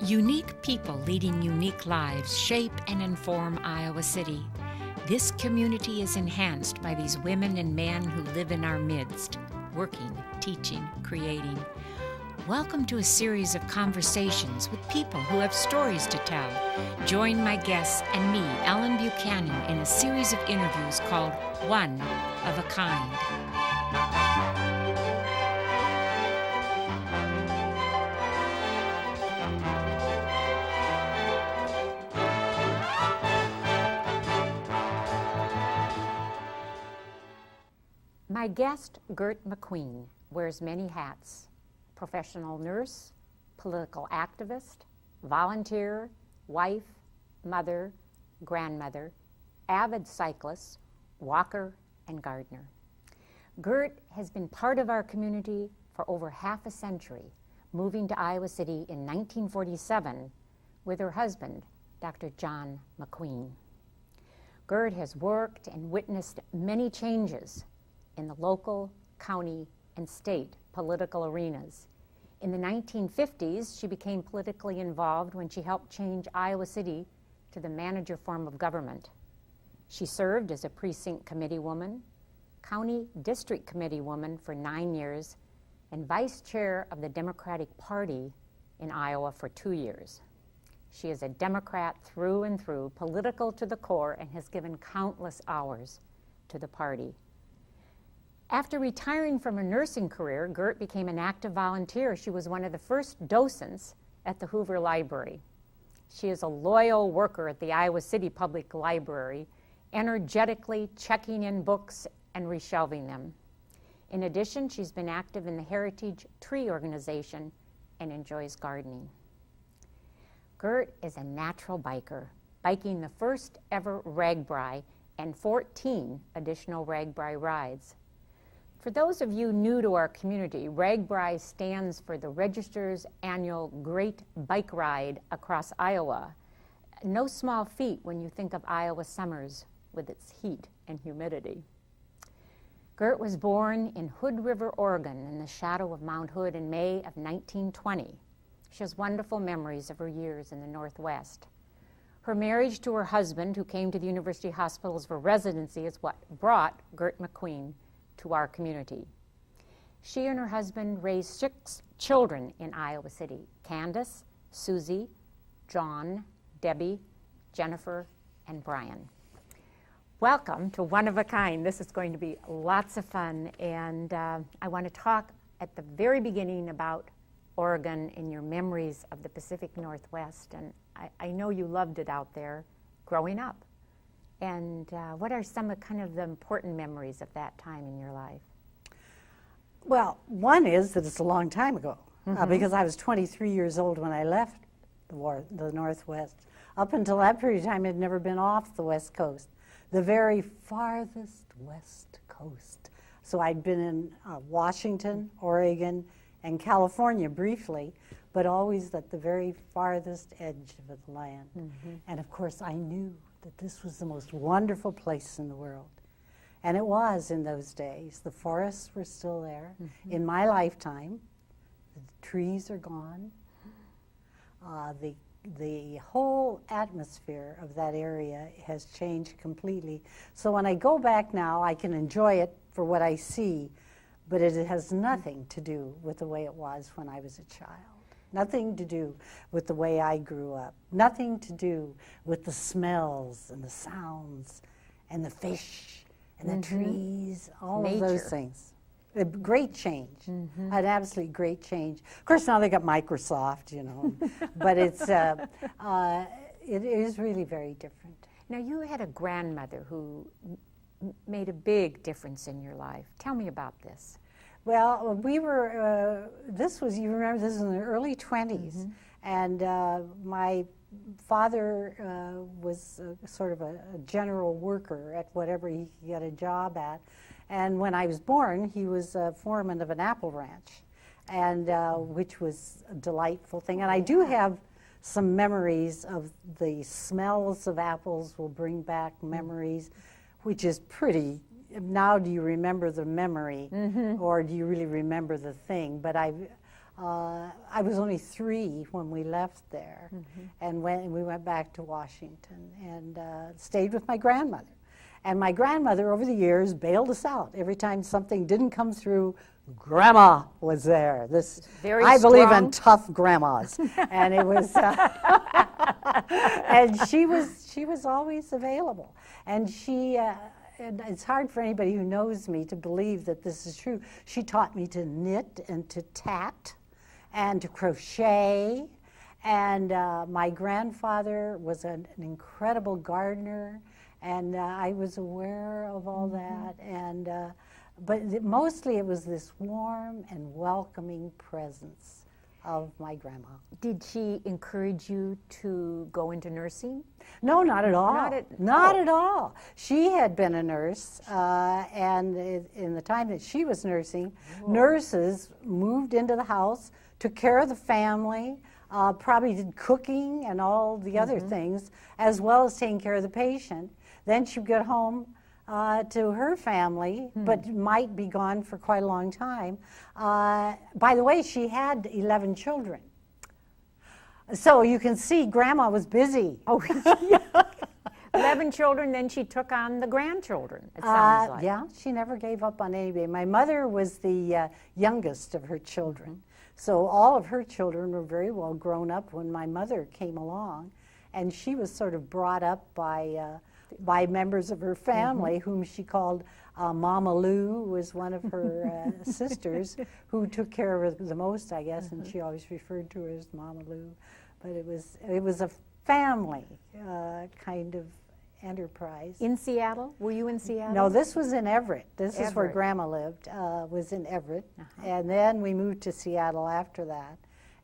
Unique people leading unique lives shape and inform Iowa City. This community is enhanced by these women and men who live in our midst, working, teaching, creating. Welcome to a series of conversations with people who have stories to tell. Join my guests and me, Ellen Buchanan, in a series of interviews called One of a Kind. My guest, Gert MacQueen, wears many hats: professional nurse, political activist, volunteer, wife, mother, grandmother, avid cyclist, walker, and gardener. Gert has been part of our community for over half a century, moving to Iowa City in 1947 with her husband, Dr. John MacQueen. Gert has worked and witnessed many changes in the local, county, and state political arenas. In the 1950s, she became politically involved when she helped change Iowa City to the manager form of government. She served as a precinct committee woman, county district committee woman for 9 years, and vice chair of the Democratic Party in Iowa for 2 years. She is a Democrat through and through, political to the core, and has given countless hours to the party. After retiring from a nursing career, Gert became an active volunteer. She was one of the first docents at the Hoover Library. She is a loyal worker at the Iowa City Public Library, energetically checking in books and reshelving them. In addition, she's been active in the Heritage Tree Organization and enjoys gardening. Gert is a natural biker, biking the first ever RAGBRAI and 14 additional RAGBRAI rides. For those of you new to our community, RAGBRAI stands for the Register's annual Great Bike Ride across Iowa. No small feat when you think of Iowa summers with its heat and humidity. Gert was born in Hood River, Oregon, in the shadow of Mount Hood in May of 1920. She has wonderful memories of her years in the Northwest. Her marriage to her husband, who came to the University Hospitals for residency, is what brought Gert MacQueen to our community. She and her husband raised 6 children in Iowa City: Candace, Susie, John, Debbie, Jennifer, and Brian. Welcome to One of a Kind. This is going to be lots of fun, and I want to talk at the very beginning about Oregon and your memories of the Pacific Northwest, and I know you loved it out there growing up. And what are some of kind of the important memories of that time in your life? Well, one is that it's a long time ago, because I was 23 years old when I left the Northwest. Up until that period of time, I'd never been off the West Coast, the very farthest West Coast. So I'd been in Washington, Oregon, and California briefly, but always at the very farthest edge of the land. And of course, I knew that this was the most wonderful place in the world. And it was in those days. The forests were still there. In my lifetime, the trees are gone. The whole atmosphere of that area has changed completely. So when I go back now, I can enjoy it for what I see, but it has nothing to do with the way it was when I was a child. Nothing to do with the way I grew up. Nothing to do with the smells and the sounds and the fish and the trees, all of those things. A great change, an absolutely great change. Of course, now they got Microsoft, you know, but it's it is really very different. Now, you had a grandmother who made a big difference in your life. Tell me about this. Well, we were, you remember, this was in the early 20s, and my father was sort of a general worker at whatever he could get a job at, and when I was born, he was a foreman of an apple ranch, and which was a delightful thing. And I do have some memories of the smells of apples will bring back memories, which is pretty. Now, do you remember the memory, or do you really remember the thing? But I was only 3 when we left there, and we went back to Washington and stayed with my grandmother. And my grandmother, over the years, bailed us out. Every time something didn't come through, Grandma was there. I believe in tough grandmas, and it was, and she was always available. And and it's hard for anybody who knows me to believe that this is true. She taught me to knit and to tat and to crochet. And my grandfather was an incredible gardener, and I was aware of all that. And but mostly it was this warm and welcoming presence of my grandma. Did she encourage you to go into nursing? No, not at all. Not at all. She had been a nurse, and in the time that she was nursing, nurses moved into the house, took care of the family, probably did cooking and all the other things, as well as taking care of the patient. Then she'd get home to her family, but might be gone for quite a long time. By the way, she had 11 children. So you can see Grandma was busy. Oh, yeah. 11 children, then she took on the grandchildren, it sounds like. Yeah, she never gave up on anybody. My mother was the youngest of her children. So all of her children were very well grown up when my mother came along. And she was sort of brought up by members of her family, whom she called Mama Lou, was one of her sisters, who took care of her the most, I guess, and she always referred to her as Mama Lou. But it was a family kind of enterprise. In Seattle? Were you in Seattle? No, this was in Everett. This is where Everett. Grandma lived, was in Everett. And then we moved to Seattle after that.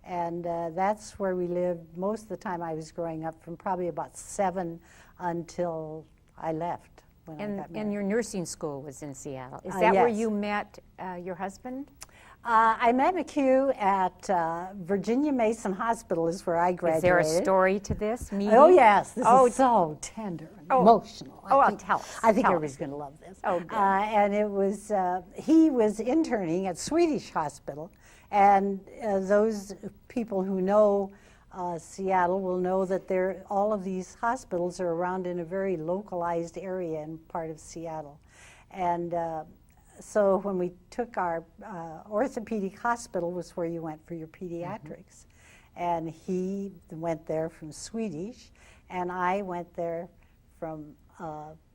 And that's where we lived most of the time I was growing up, from probably about 7 until I left. When I got married. And your nursing school was in Seattle. Is that where yes. you met your husband? I met McHugh at Virginia Mason Hospital is where I graduated. Is there a story to this meeting? Oh, yes. This is so tender and emotional. Tell us. I think everybody's going to love this. Oh, good. And it was, he was interning at Swedish Hospital. And those people who know Seattle will know that all of these hospitals are around in a very localized area in part of Seattle. And so when we took our orthopedic hospital was where you went for your pediatrics. And he went there from Swedish, and I went there from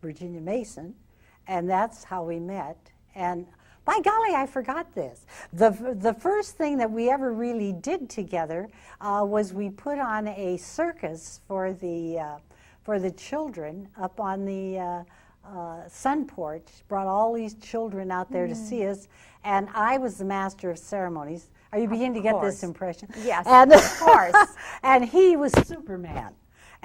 Virginia Mason, and that's how we met. And by golly, I forgot this. The first thing that we ever really did together was we put on a circus for the children up on the sun porch, brought all these children out there to see us, and I was the master of ceremonies. Are you beginning to get this impression? Yes, and, of course. And he was Superman.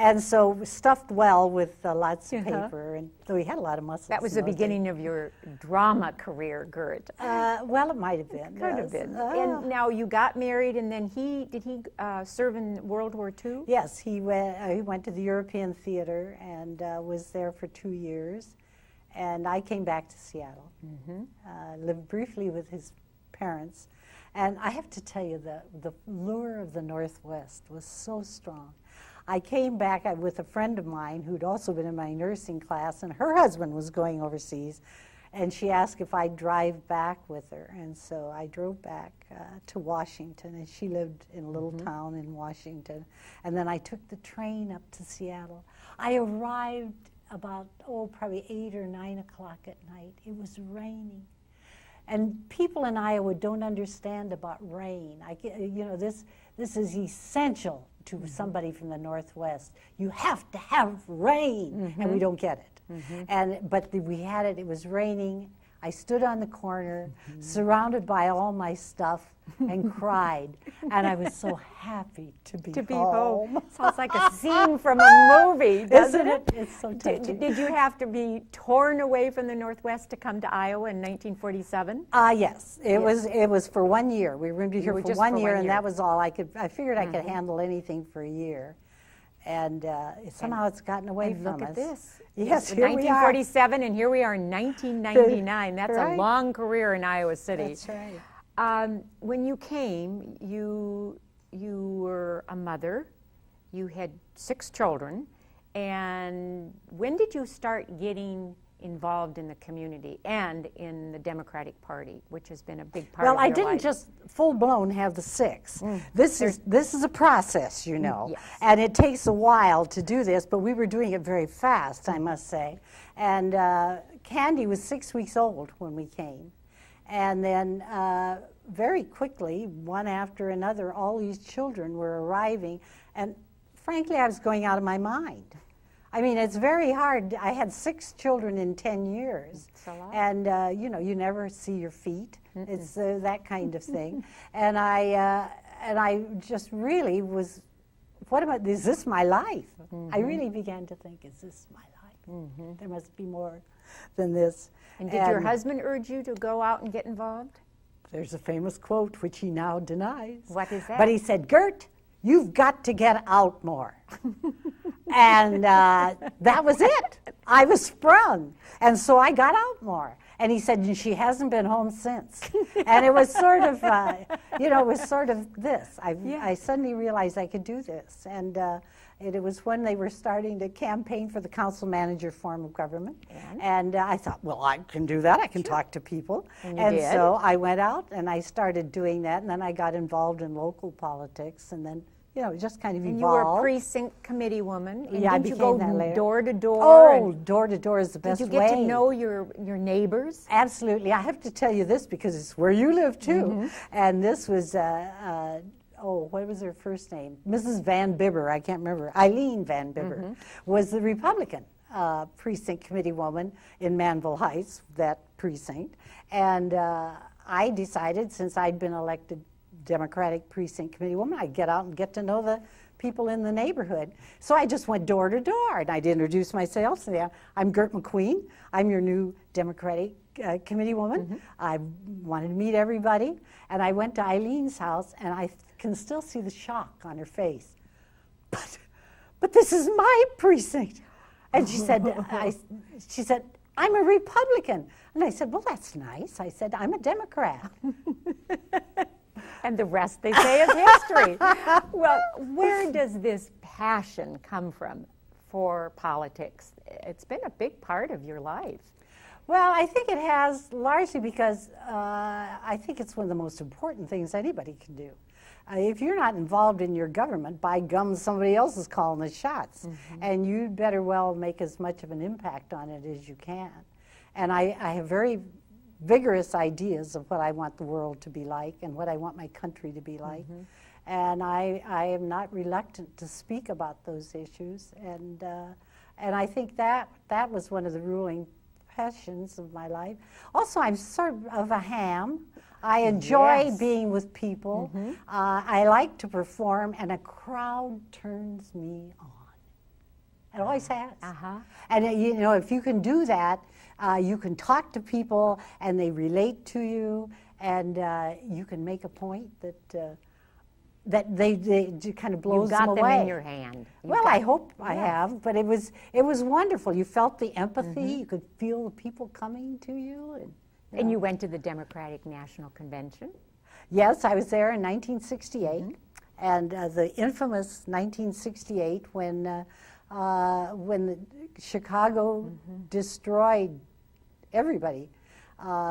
And so stuffed well with lots of paper, and so he had a lot of muscles. That was the beginning of your drama career, Gert. Well, it might have been. Could have been. And now you got married, and then did he serve in World War II? Yes, he went to the European Theater and was there for 2 years. And I came back to Seattle, lived briefly with his parents. And I have to tell you, the lure of the Northwest was so strong. I came back with a friend of mine who'd also been in my nursing class, and her husband was going overseas, and she asked if I'd drive back with her. And so I drove back to Washington, and she lived in a little town in Washington. And then I took the train up to Seattle. I arrived about, probably 8 or 9 o'clock at night. It was raining. And people in Iowa don't understand about rain. This is essential to somebody from the Northwest. You have to have rain, and we don't get it. But we had it. It was raining. I stood on the corner, surrounded by all my stuff, and cried. And I was so happy to be home. Sounds like a scene from a movie, doesn't it? It's so touching. Did you have to be torn away from the Northwest to come to Iowa in 1947? Yes. It was for 1 year. We were here for 1 year, and that was all I could. I figured I could handle anything for a year. And somehow it's gotten away from us. Look at this. Yes, here 1947, and here we are in 1999. That's right. a long career in Iowa City. That's right. When you came, you were a mother. You had 6 children. And when did you start getting involved in the community and in the Democratic Party, which has been a big part of your life? Well, I didn't just full-blown have the 6. This is a process, you know, yes. and it takes a while to do this, but we were doing it very fast, I must say. And Candy was 6 weeks old when we came. And then very quickly, one after another, all these children were arriving. And frankly, I was going out of my mind. I mean, it's very hard. I had 6 children in 10 years. It's a lot. And, you know, you never see your feet. It's that kind of thing. And I just really was, is this my life? I really began to think, is this my life? There must be more than this. And did your husband urge you to go out and get involved? There's a famous quote, which he now denies. What is that? But he said, Gert, you've got to get out more. And that was it. I was sprung. And so I got out more. And he said, she hasn't been home since. And it was sort of, you know, it was sort of this. I suddenly realized I could do this. And it was when they were starting to campaign for the council manager form of government. And I thought, well, I can do that. I can talk to people. And so I went out and I started doing that. And then I got involved in local politics. And then, you know, it just kind of evolved. And you were a precinct committee woman. And yeah, I did you became go that later. door to door? Oh, door to door is the best way. Did you get to know your neighbors? Absolutely. I have to tell you this because it's where you live too. And this was, what was her first name? Mrs. Van Bibber, I can't remember. Eileen Van Bibber was the Republican precinct committee woman in Manville Heights, that precinct. And I decided, since I'd been elected Democratic precinct committee woman, I'd get out and get to know the people in the neighborhood. So I just went door to door and I'd introduce myself. So I'm Gert MacQueen. I'm your new Democratic committee woman. I wanted to meet everybody. And I went to Eileen's house and I can still see the shock on her face. But this is my precinct. And she said, I'm a Republican. And I said, well, that's nice. I said, I'm a Democrat. And the rest, they say, is history. Well, where does this passion come from for politics? It's been a big part of your life. Well, I think it has, largely because I think it's one of the most important things anybody can do. If you're not involved in your government, by gum, somebody else is calling the shots. And you'd better well make as much of an impact on it as you can. And I have very vigorous ideas of what I want the world to be like and what I want my country to be like. And I am not reluctant to speak about those issues. And I think that was one of the ruling passions of my life. Also, I'm sort of a ham. I enjoy being with people. I like to perform, and a crowd turns me on. It always has. And you know, if you can do that, you can talk to people, and they relate to you, and you can make a point that they kind of blows them away. You've got them in your hand. Well, I hope I have, but it was wonderful. You felt the empathy. You could feel the people coming to you. And you went to the Democratic National Convention? Yes, I was there in 1968, and the infamous 1968 when the Chicago destroyed everybody.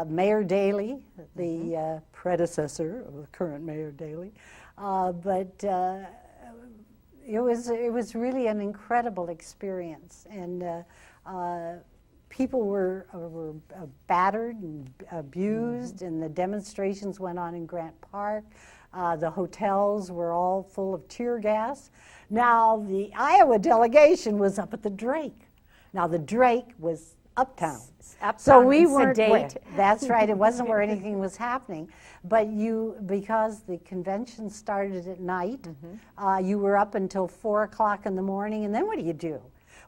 Mayor Daley, the predecessor of the current Mayor Daley, but it was really an incredible experience, and people were battered and abused, and the demonstrations went on in Grant Park. The hotels were all full of tear gas. Now, the Iowa delegation was up at the Drake. Now, the Drake was uptown. So we weren't where, that's right, it wasn't where anything was happening. But because the convention started at night, you were up until 4 o'clock in the morning, and then what do?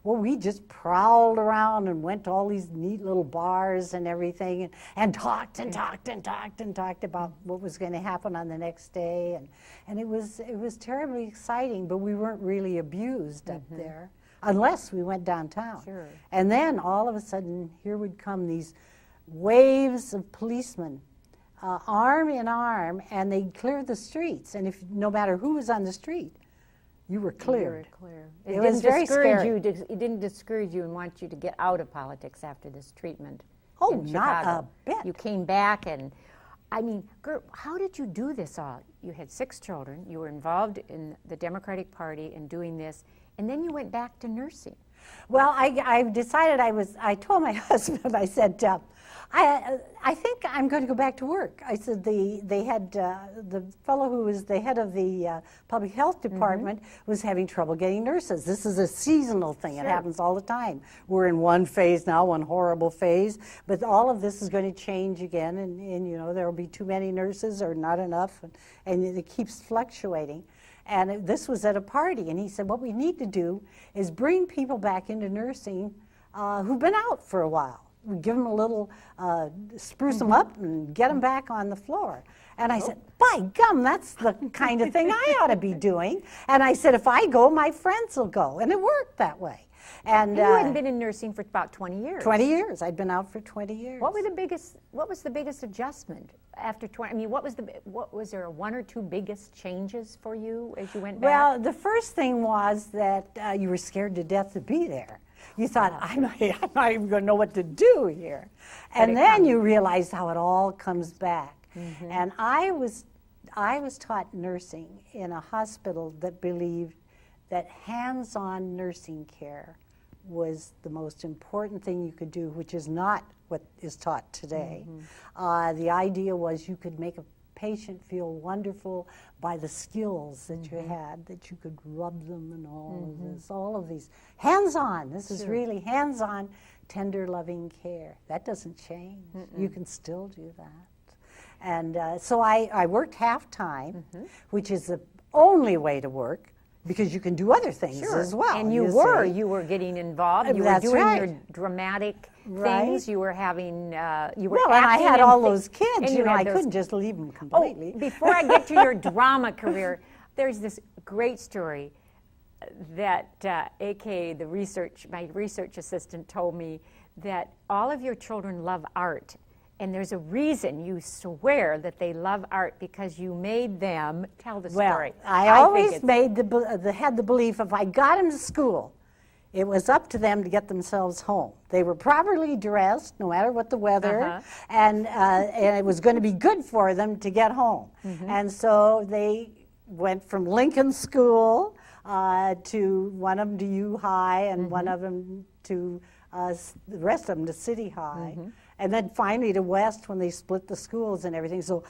Well, we just prowled around and went to all these neat little bars and everything, and talked and talked and talked and talked about what was going to happen on the next day, and it was terribly exciting. But we weren't really abused up there, unless we went downtown. And then all of a sudden, here would come these waves of policemen arm in arm, and they cleared the streets. And if no matter who was on the street, you were cleared. It was didn't very discourage scary. you. It didn't discourage you and want you to get out of politics after this treatment. Oh, in not Chicago. a bit. You came back, and I mean, Gert, how did you do this all? You had 6 children. You were involved in the Democratic Party and doing this, and then you went back to nursing. Well, I decided I told my husband, I said, I think I'm going to go back to work. I said they had the fellow who was the head of the public health department was having trouble getting nurses. This is a seasonal thing. It happens all the time. We're in one phase now, one horrible phase, but all of this is going to change again, and you know, there will be too many nurses or not enough, and it keeps fluctuating. And this was at a party, and he said, what we need to do is bring people back into nursing who've been out for a while. We give them a little, spruce them up and get them back on the floor. And I said, by gum, that's the kind of thing I ought to be doing. And I said, if I go, my friends will go. And it worked that way. And you hadn't been in nursing for about 20 years. 20 years. I'd been out for 20 years. What was the biggest adjustment after 20? I mean, what was there 1 or 2 biggest changes for you as you went back? Well, the first thing was that you were scared to death to be there. You thought, I'm not even going to know what to do here. And then you realize how it all comes back. And I was taught nursing in a hospital that believed that hands-on nursing care was the most important thing you could do, which is not what is taught today. The idea was you could make a patient feel wonderful by the skills that you had, that you could rub them and all of these. Hands-on, this is really hands-on, tender, loving care. That doesn't change. You can still do that. And so I worked half-time, which is the only way to work, because you can do other things as well. And you were getting involved. You were doing your dramatic things. You were having, you were well, and I had all those kids. And you know, I couldn't just leave them completely. Oh, before I get to your drama career, there's this great story that AKA my research assistant told me that all of your children love art. And there's a reason you swear that they love art, because you made them tell the story. Well, I always had the belief if I got them to school, it was up to them to get themselves home. They were properly dressed, no matter what the weather, and it was going to be good for them to get home. And so they went from Lincoln School to one of them to U High, and one of them to the rest of them to City High. And then finally to West when they split the schools and everything. So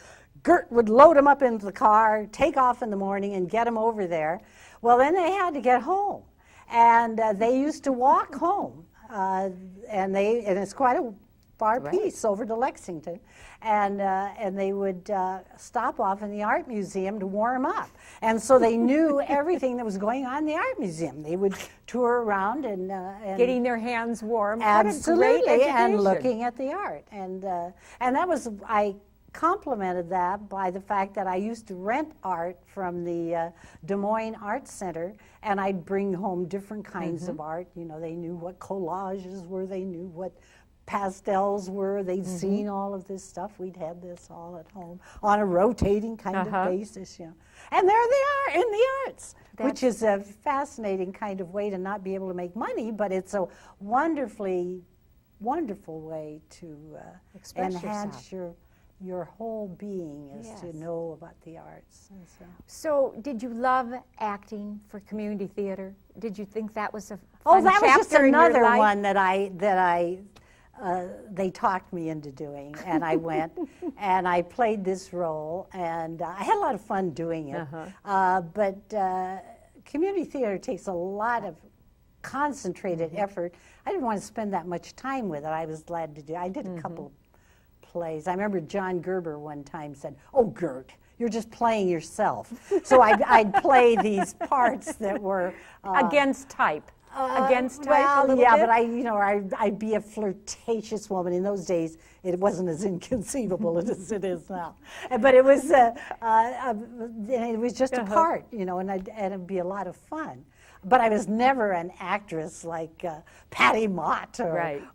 Gert would load them up into the car, take off in the morning, and get them over there. Well, then they had to get home. And they used to walk home. And it's quite a far piece over to Lexington. And they would stop off in the art museum to warm up. And so they knew everything that was going on in the art museum. They would tour around and getting their hands warm. Absolutely, and looking at the art. And that was, I complemented that by the fact that I used to rent art from the Des Moines Art Center, and I'd bring home different kinds of art. You know, they knew what collages were, they knew what pastels were, they'd seen all of this stuff. We'd had this all at home on a rotating kind of basis, you know. And there they are in the arts, which is a fascinating kind of way to not be able to make money, but it's a wonderful way to enhance your whole being is to know about the arts. And so did you love acting for community theater? Did you think that was a fun Oh, that was just chapter in your another life? one they talked me into doing, and I went and I played this role, and I had a lot of fun doing it. But community theater takes a lot of concentrated effort. I didn't want to spend that much time with it. I was glad to do. I did a couple plays. I remember John Gerber one time said, "Oh, Gert, you're just playing yourself." So I'd play these parts that were against type. Against type well, a little yeah, bit? but I'd be a flirtatious woman. In those days, it wasn't as inconceivable as it is now. But it was just a part, you know, and it'd be a lot of fun. But I was never an actress like Patty Mott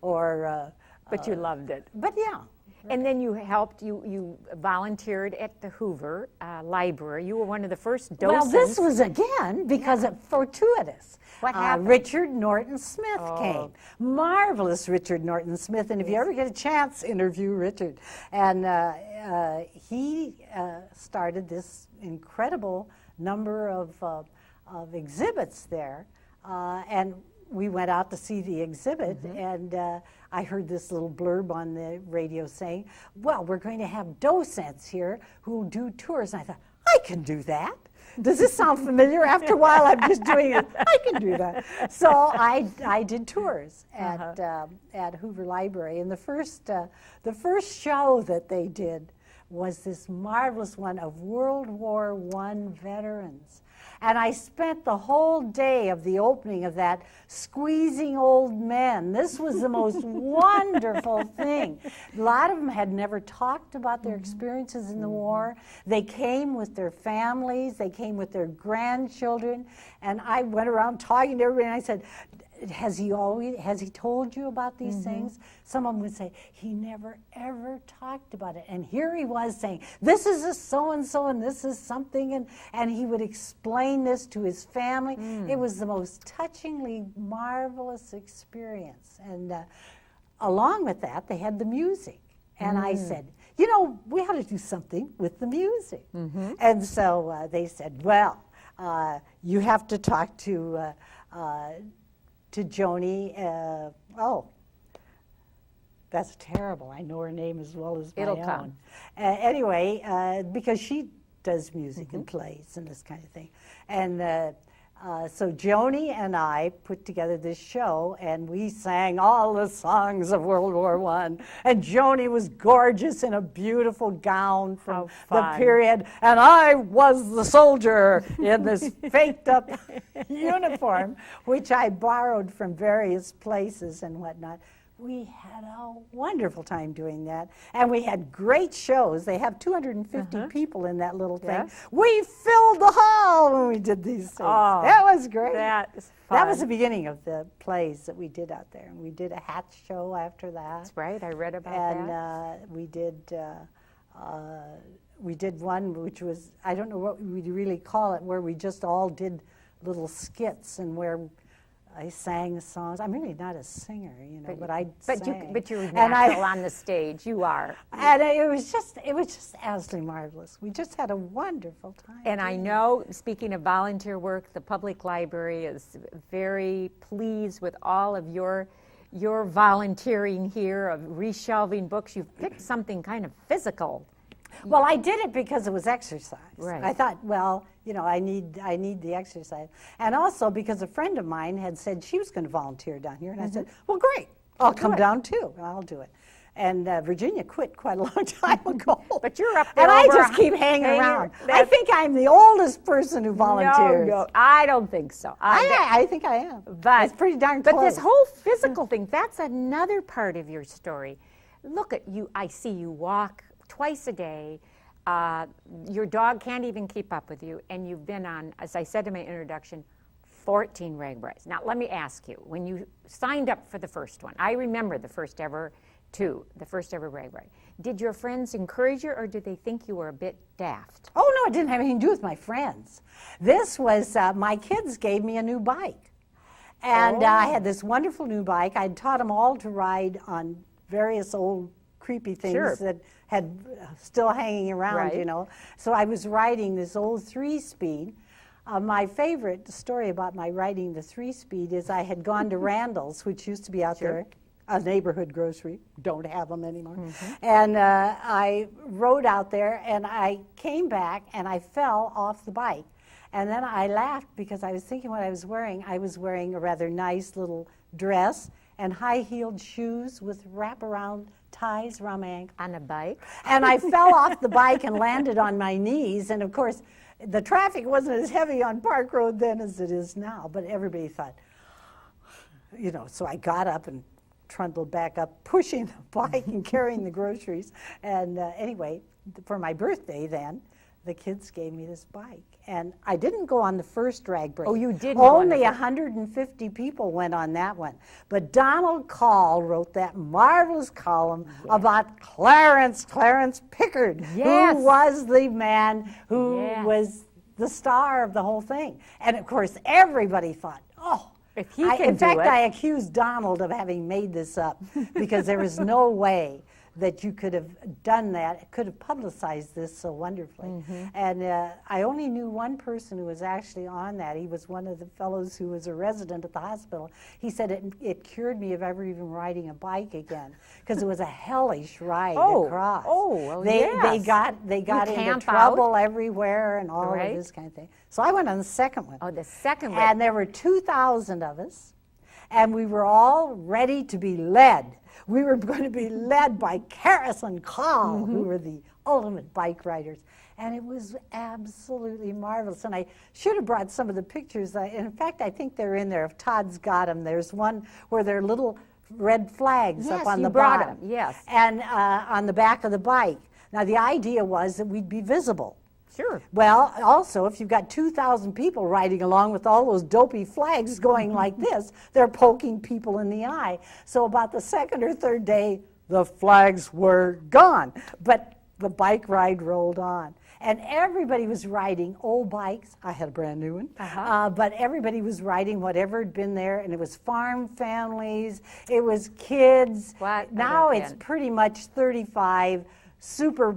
or but you loved it. But yeah. And then you helped, you volunteered at the Hoover Library. You were one of the first docents. Well, this was again because of fortuitous. What happened? Richard Norton Smith came. Marvelous Richard Norton Smith. And if you ever get a chance, interview Richard. And he started this incredible number of exhibits there. And we went out to see the exhibit, and I heard this little blurb on the radio saying, well, we're going to have docents here who do tours. And I thought, I can do that. Does this sound familiar? After a while, I'm just doing it. I can do that. So I did tours at Hoover Library. And the first show that they did was this marvelous one of World War I veterans. And I spent the whole day of the opening of that squeezing old men. This was the most wonderful thing. A lot of them had never talked about their experiences in the war. They came with their families. They came with their grandchildren. And I went around talking to everybody, and I said, has he told you about these things? Someone would say, he never ever talked about it. And here he was saying, this is a so-and-so and this is something, and he would explain this to his family. It was the most touchingly marvelous experience. And along with that, they had the music. And I said, you know, we ought to do something with the music. And so they said, well, you have to talk to Joni. Oh, that's terrible. I know her name as well as my own. It'll come. Anyway, because she does music and plays and this kind of thing. And so Joni and I put together this show, and we sang all the songs of World War I. And Joni was gorgeous in a beautiful gown from the period, and I was the soldier in this faked-up uniform, which I borrowed from various places and whatnot. We had a wonderful time doing that, and we had great shows. They have 250 people in that little thing. Yes. We filled the hall when we did these things. Oh, that was great. That is fun. That was the beginning of the plays that we did out there, and we did a hat show after that. That's right. I read about that. And we did one which was, I don't know what we'd really call it, where we just all did little skits and where I sang songs. I'm really not a singer, you know, but I sang. But you're natural on the stage. You are. And it was just absolutely marvelous. We just had a wonderful time. And I know, speaking of volunteer work, the public library is very pleased with all of your volunteering here of reshelving books. You've picked something kind of physical. Well, I did it because it was exercise. Right. I thought, well, you know, I need the exercise. And also because a friend of mine had said she was going to volunteer down here. And I said, well, great. I'll come down too. I'll do it. And Virginia quit quite a long time ago. But you're up there. And I just keep hanging around. I think I'm the oldest person who volunteers. No, I don't think so. I think I am. But it's pretty darn close. But this whole physical thing, that's another part of your story. Look at you. I see you walk twice a day. Your dog can't even keep up with you, and you've been on, as I said in my introduction, 14 RAGBRAIs. Now, let me ask you, when you signed up for the first one, I remember the first ever RAGBRAI. Did your friends encourage you, or did they think you were a bit daft? Oh, no, it didn't have anything to do with my friends. This was, my kids gave me a new bike. And I had this wonderful new bike. I'd taught them all to ride on various old creepy things that had still hanging around, you know. So I was riding this old 3-speed. My favorite story about my riding the 3-speed is I had gone to Randall's, which used to be out there, a neighborhood grocery. Don't have them anymore. And I rode out there, and I came back, and I fell off the bike. And then I laughed because I was thinking what I was wearing. I was wearing a rather nice little dress and high-heeled shoes with wraparound ties around my ankle. On a bike? And I fell off the bike and landed on my knees. And of course, the traffic wasn't as heavy on Park Road then as it is now. But everybody thought, you know, so I got up and trundled back up, pushing the bike and carrying the groceries. And anyway, for my birthday then, the kids gave me this bike. And I didn't go on the first drag break. Oh, you didn't go on Only the 150 people went on that one. But Donald Call wrote that marvelous column about Clarence Pickard, who was the man who was the star of the whole thing. And of course, everybody thought, oh, if he can in fact, I accused Donald of having made this up because there was no way that you could have done that, could have publicized this so wonderfully. And I only knew one person who was actually on that. He was one of the fellows who was a resident at the hospital. He said it cured me of ever even riding a bike again, because it was a hellish ride across. Well, they got into trouble everywhere and all of this kind of thing. So I went on the second one. Oh, the second one. And there were 2,000 of us, and we were all ready to be led. We were going to be led by Karras and Call, who were the ultimate bike riders. And it was absolutely marvelous. And I should have brought some of the pictures. In fact, I think they're in there. If Todd's got them, there's one where there are little red flags up on the bottom. Yes. And on the back of the bike. Now, the idea was that we'd be visible. Sure. Well, also, if you've got 2,000 people riding along with all those dopey flags going like this, they're poking people in the eye. So about the second or third day, the flags were gone. But the bike ride rolled on. And everybody was riding old bikes. I had a brand new one. But everybody was riding whatever had been there. And it was farm families. It was kids. Now it's pretty much 35 super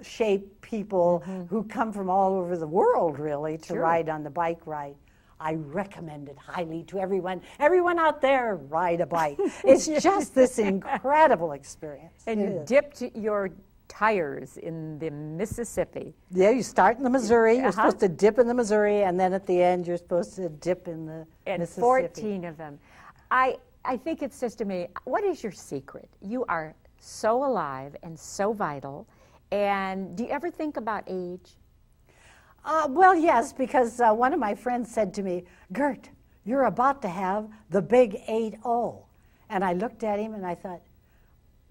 shape people who come from all over the world, really, to ride on the bike ride. I recommend it highly to everyone. Everyone out there, ride a bike. It's just this incredible experience. And you dipped your tires in the Mississippi. Yeah, you start in the Missouri. You're supposed to dip in the Missouri, and then at the end, you're supposed to dip in the Mississippi. 14 of them. I think it's just amazing. What is your secret? You are so alive and so vital. And do you ever think about age? Well, yes, because one of my friends said to me, Gert, you're about to have the big 8-0. And I looked at him and I thought,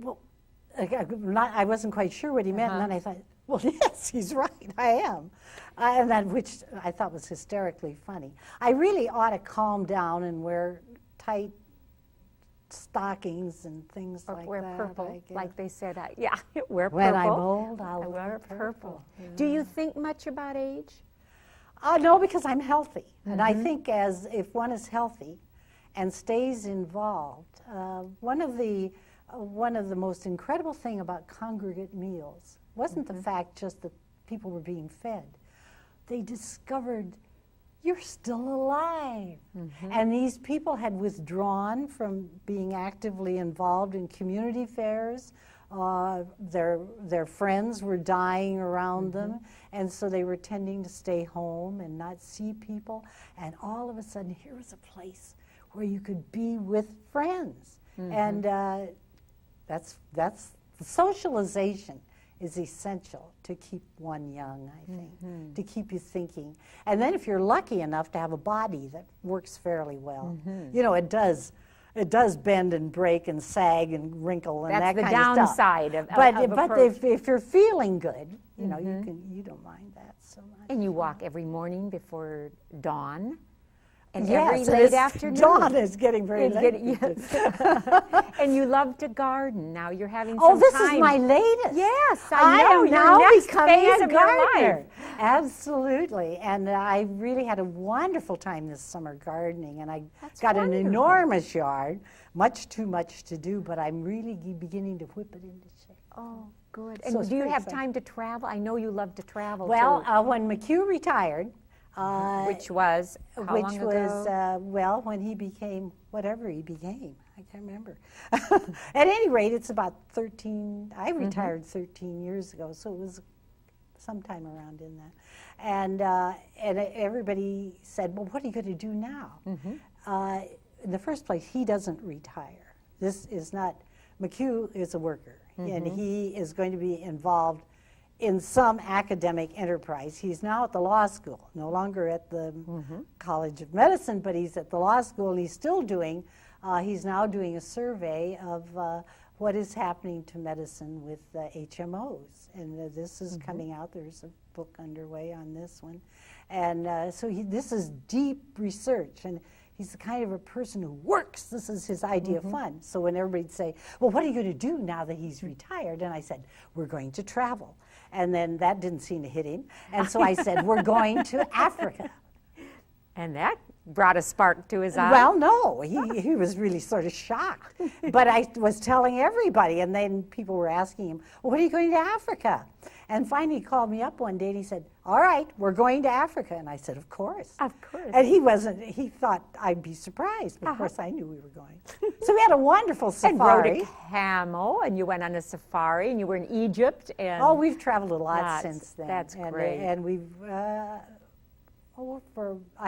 well, I wasn't quite sure what he meant. And then I thought, well, yes, he's right, I am. And then, which I thought was hysterically funny. I really ought to calm down and wear tight stockings and things like wear that. Purple, like they said. Wear purple. When I'm old, I'll wear purple. Do you think much about age? No, because I'm healthy. And I think if one is healthy and stays involved, one of the most incredible thing about congregate meals wasn't the fact just that people were being fed. They discovered you're still alive. And these people had withdrawn from being actively involved in community fairs. Their friends were dying around them, and so they were tending to stay home and not see people. And all of a sudden, here was a place where you could be with friends. And that's the socialization is essential to keep one young, I think, to keep you thinking. And then if you're lucky enough to have a body that works fairly well, you know, it does bend and break and sag and wrinkle and that kind of stuff. That's the downside of But if you're feeling good, you know, you don't mind that so much. And you walk every morning before dawn. And yes, every late afternoon. Dawn is getting very late. And you love to garden. Now you're having some Oh, this time. is my latest. Yes, I know. am now your next becoming phase a of your gardener. life. Absolutely. And I really had a wonderful time this summer gardening. And I got wonderful. an enormous yard, much too much to do, but I'm really beginning to whip it into shape. Oh, good. So And do you it's have pretty time to travel? I know you love to travel, Well, too. when McHugh retired, Which was how long ago? Well, when he became whatever he became. I can't remember. At any rate, it's about 13. I retired 13 years ago, so it was sometime around in that. And everybody said, well, what are you going to do now? In the first place, he doesn't retire. This is not, McHugh is a worker, and he is going to be involved in some academic enterprise. He's now at the law school, no longer at the College of Medicine, but he's at the law school, and he's still doing, he's now doing a survey of what is happening to medicine with HMOs. And this is coming out. There's a book underway on this one. And so this is deep research. And he's the kind of a person who works. This is his idea of fun. So when everybody'd say, well, what are you going to do now that he's retired? And I said, we're going to travel. And then that didn't seem to hit him. And so I said, we're going to Africa. And that brought a spark to his eye. Well, no, he was really sort of shocked. But I was telling everybody, and then people were asking him, well, what are you going to Africa? And finally he called me up one day and he said, all right, we're going to Africa. And I said, of course. Of course. And he thought I'd be surprised, but of course I knew we were going. So we had a wonderful safari. And rode a camel, and you went on a safari, and you were in Egypt. And oh, we've traveled a lot since then. That's great. And we've, I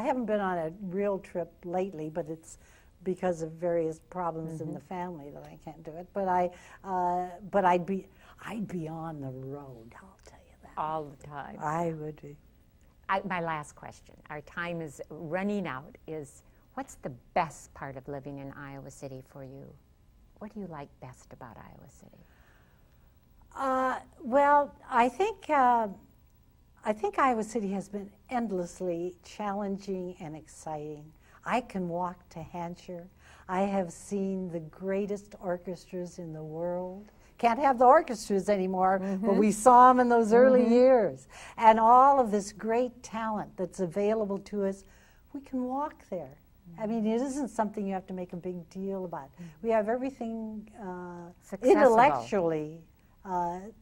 haven't been on a real trip lately, but it's because of various problems in the family that I can't do it. But I'd be on the road, I'll tell you that. All the time. I would be. My last question, our time is running out, is what's the best part of living in Iowa City for you? What do you like best about Iowa City? Well, I think Iowa City has been endlessly challenging and exciting. I can walk to Hampshire. I have seen the greatest orchestras in the world. Can't have the orchestras anymore, but we saw them in those early years. And all of this great talent that's available to us, we can walk there. I mean, it isn't something you have to make a big deal about. We have everything intellectually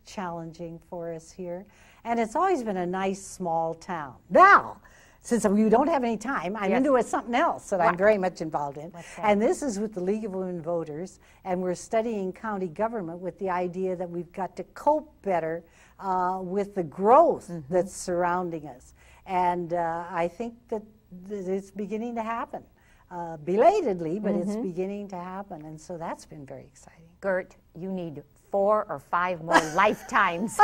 challenging for us here. And it's always been a nice small town. Now, since we don't have any time, I'm into something else that I'm very much involved in. And this is with the League of Women Voters, and we're studying county government with the idea that we've got to cope better with the growth that's surrounding us. And I think that it's beginning to happen. Belatedly, but it's beginning to happen. And so that's been very exciting. Gert, you need 4 or 5 more lifetimes.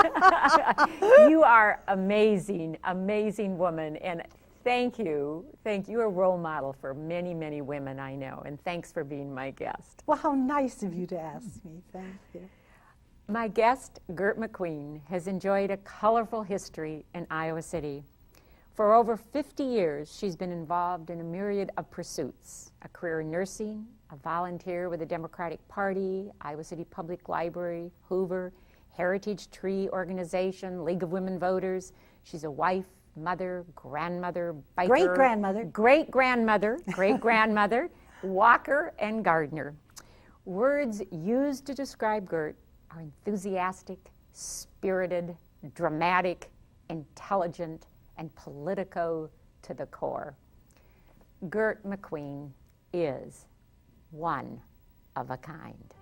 You are amazing, amazing woman. And thank you. You're a role model for many, many women I know. And thanks for being my guest. Well, how nice of you to ask me. Thank you. My guest, Gert MacQueen, has enjoyed a colorful history in Iowa City. For over 50 years, she's been involved in a myriad of pursuits: a career in nursing, a volunteer with the Democratic Party, Iowa City Public Library, Hoover, Heritage Tree Organization, League of Women Voters. She's a wife, mother, grandmother, biker. Great-grandmother, walker, and gardener. Words used to describe Gert are enthusiastic, spirited, dramatic, intelligent, and politico to the core. Gert MacQueen is one of a kind.